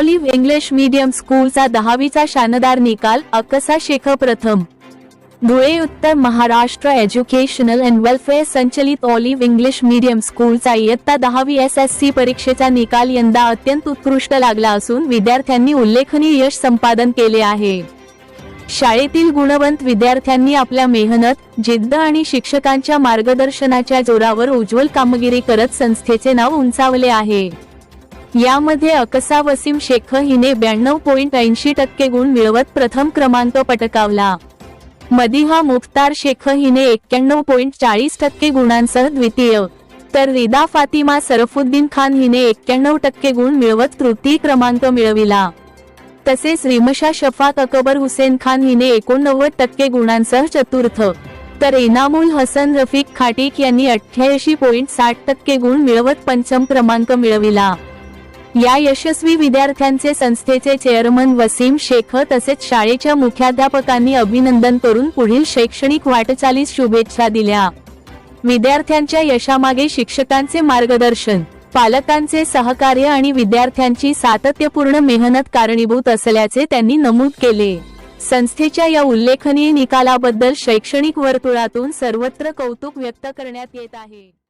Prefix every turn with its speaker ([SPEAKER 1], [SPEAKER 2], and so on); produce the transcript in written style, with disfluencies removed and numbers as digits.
[SPEAKER 1] Olive English medium स्कूलचा 10वीचा शानदार निकाल, अकसा शेख प्रथम. धुळे. उत्तर महाराष्ट्र एज्युकेशनल अँड वेलफेअर संचलित ऑलिव्ह इंग्लिश मीडियम स्कूलचा इयत्ता 10वी SSC परीक्षेचा निकाल यंदा अत्यंत उत्कृष्ट लागला असून विद्यार्थ्यांनी उल्लेखनीय यश संपादन केले आहे. शाळेतील गुणवंत विद्यार्थ्यांनी आपल्या मेहनत, जिद्द आणि शिक्षकांच्या मार्गदर्शनाच्या जोरावर उज्ज्वल कामगिरी करत संस्थेचे नाव उंचावले आहे. यामध्ये अकसा वसीम शेख हिने 92.80% गुण मिळवत प्रथम क्रमांक पटकावला. मदिहा मुख्तार शेख हिने 91.40% गुणांसह द्वितीय, तर रिदा फातिमा सरफुद्दीन खान हिने 91% गुण मिळवत तृतीय क्रमांक मिळविला. तसेच रिमशा शफाक अकबर हुसेन खान हिने 89% गुणांसह चतुर्थ, तर इनामुल हसन रफिक खाटिक यांनी 88.60% गुण मिळवत पंचम क्रमांक मिळविला. या यशस्वी विद्यार्थ्यांचे संस्थेचे चेअरमन वसीम शेख तसेच शाळेच्या मुख्याध्यापकांनी अभिनंदन करून पुढील शैक्षणिक वाटचालीस शुभेच्छा दिल्या. विद्यार्थ्यांच्या यशामागे शिक्षकांचे मार्गदर्शन, पालकांचे सहकार्य आणि विद्यार्थ्यांची सातत्यपूर्ण मेहनत कारणीभूत असल्याचे त्यांनी नमूद केले. संस्थेच्या या उल्लेखनीय निकालाबद्दल शैक्षणिक वर्तुळातून सर्वत्र कौतुक व्यक्त करण्यात येत आहे.